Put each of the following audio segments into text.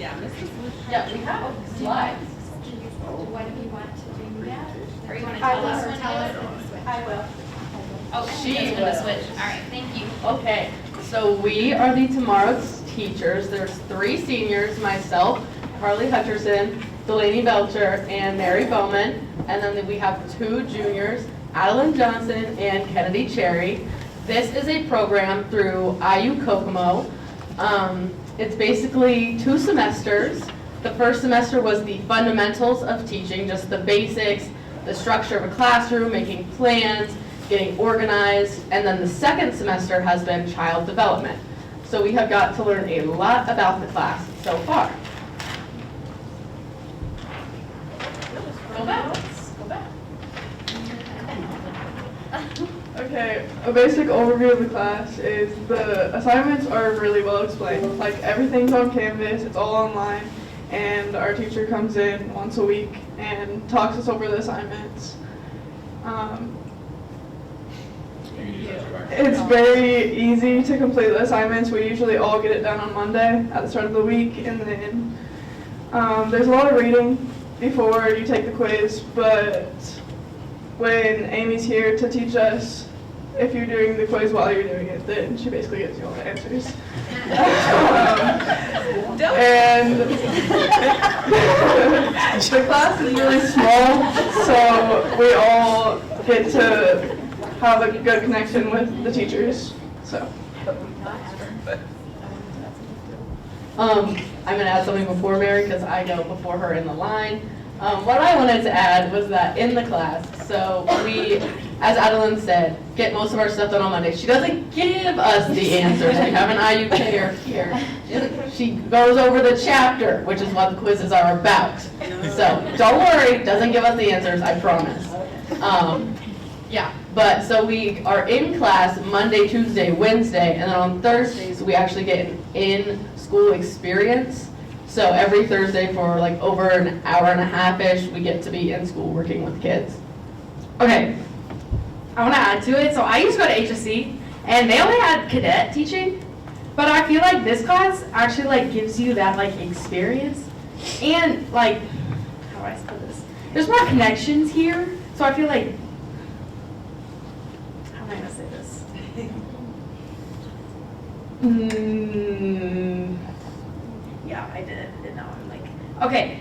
Yeah, Mrs. Yeah, we have slides. What do you want to do that? Or you want to I tell will, us or when tell to us do it? when to switch. I will. Oh, She she's going to will. switch. All right, thank you. Okay, so we are the tomorrow's teachers. There's 3 seniors, myself, Carly Hutcherson, Delaney Belcher, and Mary Bowman. And then we have 2 juniors, Adeline Johnson and Kennedy Cherry. This is a program through IU Kokomo. It's basically 2 semesters. The first semester was the fundamentals of teaching, just the basics, the structure of a classroom, making plans, getting organized, and then the second semester has been child development. So we have got to learn a lot about the class so far. Go back. Go back. Okay, a basic overview of the class is the assignments are really well explained. Like everything's on Canvas, it's all online, and our teacher comes in once a week and talks us over the assignments. It's very easy to complete the assignments. We usually all get it done on Monday at the start of the week, and then there's a lot of reading before you take the quiz, but when Amy's here to teach us, if you're doing the quiz while you're doing it, then she basically gives you all the answers. And the class is really small, so we all get to have a good connection with the teachers. So. I'm going to add something before Mary because I go before her in the line. What I wanted to add was that in the class, so we, as Adeline said, get most of our stuff done on Monday. She doesn't give us the answers. We have an IUK here. She goes over the chapter, which is what the quizzes are about. So don't worry, doesn't give us the answers, I promise. Yeah, but so we are in class Monday, Tuesday, Wednesday, and then on Thursdays we actually get an in-school experience. So every Thursday for like over an hour and a half-ish, we get to be in school working with kids. Okay, I want to add to it. So I used to go to HHSC, and they only had cadet teaching, but I feel like this class actually like gives you that like experience, and like, how do I say this? There's more connections here, so I feel like, how am I gonna say this? Yeah, I did. No, I'm like, okay.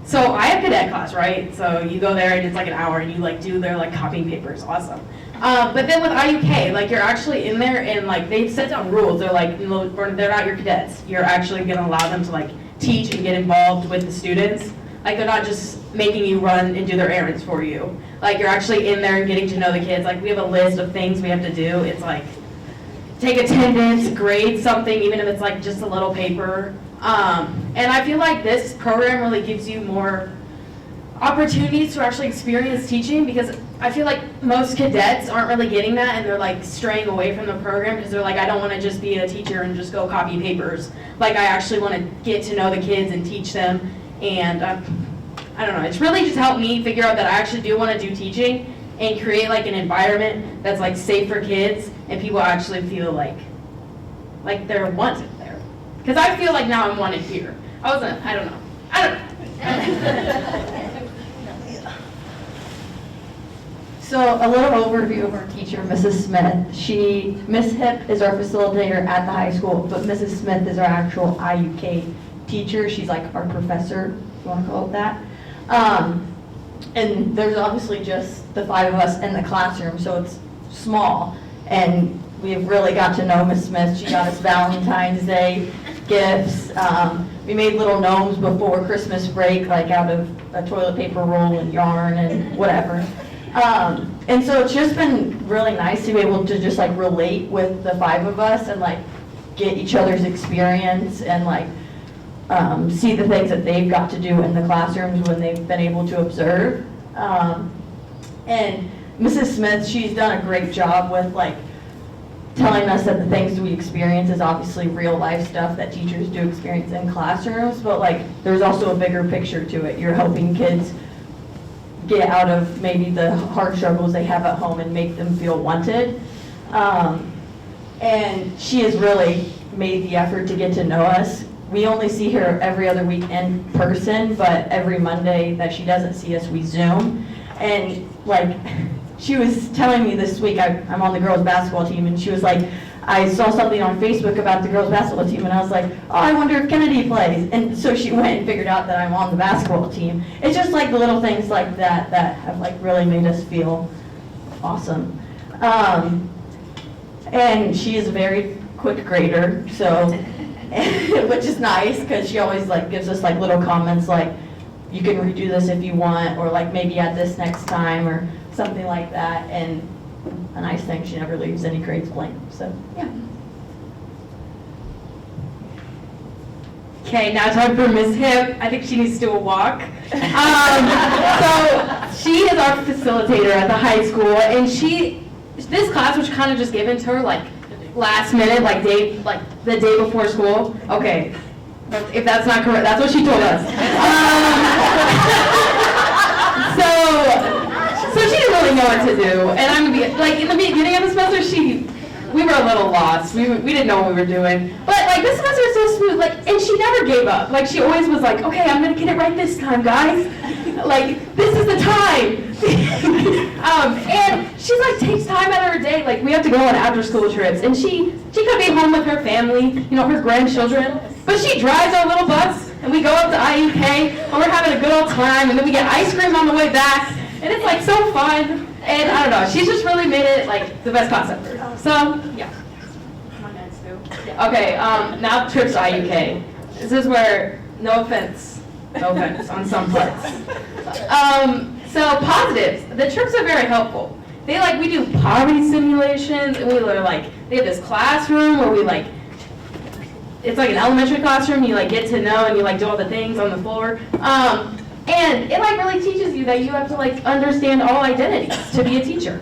So I have cadet class, right? So you go there and it's like an hour and you like do their like copying papers, awesome. But then with IUK, like you're actually in there and like they've set down rules. They're like, no, they're not your cadets. You're actually gonna allow them to like teach and get involved with the students. Like they're not just making you run and do their errands for you. Like you're actually in there and getting to know the kids. Like we have a list of things we have to do. It's like take attendance, grade something, even if it's like just a little paper. And I feel like this program really gives you more opportunities to actually experience teaching, because I feel like most cadets aren't really getting that, and they're like straying away from the program because they're like, I don't want to just be a teacher and just go copy papers. Like I actually want to get to know the kids and teach them. And I don't know, it's really just helped me figure out that I actually do want to do teaching and create like an environment that's like safe for kids and people actually feel like they're wanted there. Because I feel like now I'm wanted here. I don't know. So a little overview of our teacher, Mrs. Smith. Miss Hip is our facilitator at the high school, but Mrs. Smith is our actual IUK teacher. She's like our professor, if you want to call it that. And there's obviously just the 5 of us in the classroom, so it's small. And we've really got to know Miss Smith. She got us Valentine's Day gifts. We made little gnomes before Christmas break, like out of a toilet paper roll and yarn and whatever. And so it's just been really nice to be able to just like relate with the 5 of us and like get each other's experience and like see the things that they've got to do in the classrooms when they've been able to observe. And Mrs. Smith, she's done a great job with like telling us that the things we experience is obviously real life stuff that teachers do experience in classrooms, but like there's also a bigger picture to it. You're helping kids get out of maybe the hard struggles they have at home and make them feel wanted. And she has really made the effort to get to know us we only see her every other week in person, but every Monday that she doesn't see us, we Zoom. And like, she was telling me this week, I'm on the girls' basketball team, and she was like, I saw something on Facebook about the girls' basketball team, and I was like, oh, I wonder if Kennedy plays. And so she went and figured out that I'm on the basketball team. It's just like the little things like that that have like really made us feel awesome. And she is a very quick grader, so, which is nice, because she always like gives us like little comments like, you can redo this if you want, or like maybe add this next time, or something like that. And a nice thing, she never leaves any grades blank, so, yeah. Okay, now time for Miss Hip. I think she needs to do a walk. So she is our facilitator at the high school, and this class was kind of just given to her like last minute, like the day before school. Okay, if that's not correct, that's what she told us. So she didn't really know what to do, and I'm gonna be like in the beginning of the semester, we were a little lost. We didn't know what we were doing. But like this semester was so smooth, like, and she never gave up. Like she always was like, okay, I'm gonna get it right this time, guys. Like this is the time. And she like takes time out of her day. Like we have to go on after school trips, and she could be home with her family, you know, her grandchildren. But she drives our little bus, and we go up to IUK, and we're having a good old time, and then we get ice cream on the way back, and it's like so fun. And I don't know, she's just really made it like the best class ever. So, yeah. Okay, now trips to IUK. This is where, no offense on some parts. So positives, the trips are very helpful. We do poverty simulations, and they have this classroom where it's like an elementary classroom, you get to know and you do all the things on the floor. And it really teaches you that you have to understand all identities to be a teacher.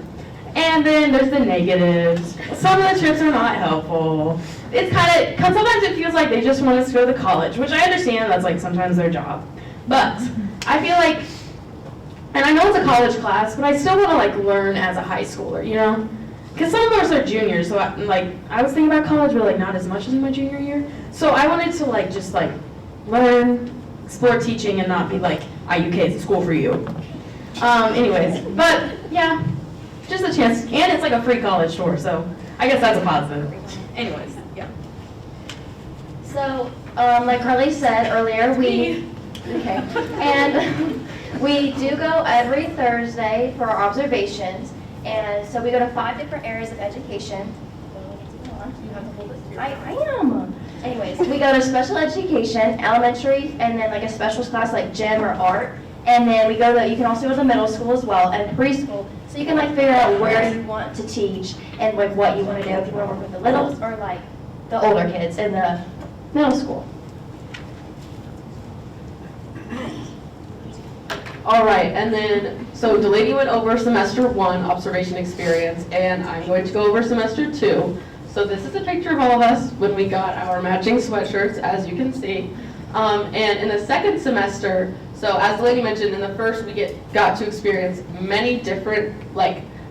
And then there's the negatives. Some of the trips are not helpful. It's cause sometimes it feels like they just want us to go to college, which I understand that's sometimes their job. But I feel and I know it's a college class, but I still want to learn as a high schooler, you know? Because some of us are juniors, so I was thinking about college, but not as much as in my junior year. So I wanted to just learn, explore teaching, and not be IUK is the school for you. Anyways, but yeah, just a chance, and it's a free college tour, so I guess that's a positive. Anyways, yeah. So, like Carly said earlier, we do go every Thursday for our observations, and so we go to 5 different areas of education. I am. Anyways, we go to special education, elementary, and then a specials class like gym or art. And then you can also go to middle school as well, and preschool. So you can figure out where you want to teach and what you want to do. If you want to work with the littles or the older kids in the middle school. All right, and then, so Delaney went over semester 1 observation experience, and I'm going to go over semester 2. So this is a picture of all of us when we got our matching sweatshirts, as you can see. And in the second semester, so as Delaney mentioned, in the first we got to experience many different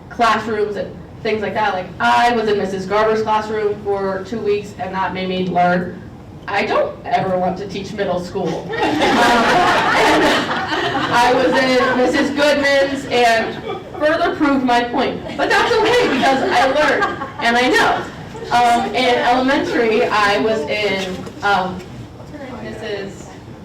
classrooms and things like that. I was in Mrs. Garber's classroom for 2 weeks, and that made me learn I don't ever want to teach middle school. And I was in Mrs. Goodman's and further proved my point. But that's okay because I learned and I know. In elementary, I was in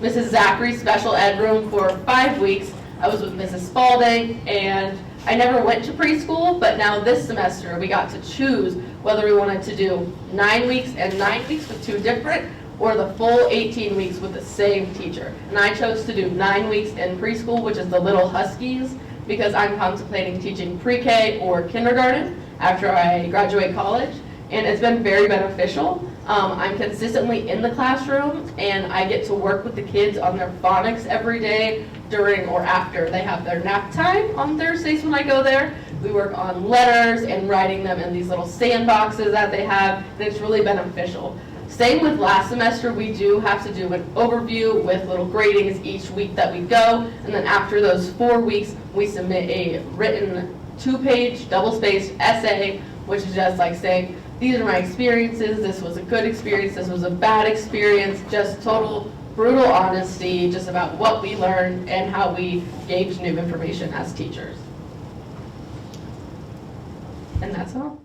Mrs. Zachary's special ed room for 5 weeks. I was with Mrs. Spalding, and I never went to preschool, but now this semester we got to choose whether we wanted to do 9 weeks and 9 weeks with 2 different, or the full 18 weeks with the same teacher. And I chose to do 9 weeks in preschool, which is the Little Huskies, because I'm contemplating teaching pre-K or kindergarten after I graduate college. And it's been very beneficial. I'm consistently in the classroom, and I get to work with the kids on their phonics every day during or after they have their nap time on Thursdays when I go there. We work on letters and writing them in these little sandboxes that they have, and it's really beneficial. Same with last semester, we do have to do an overview with little gradings each week that we go, and then after those 4 weeks, we submit a written 2-page double-spaced essay, which is just saying, these are my experiences, this was a good experience, this was a bad experience, just total brutal honesty just about what we learned and how we gauge new information as teachers. And that's all.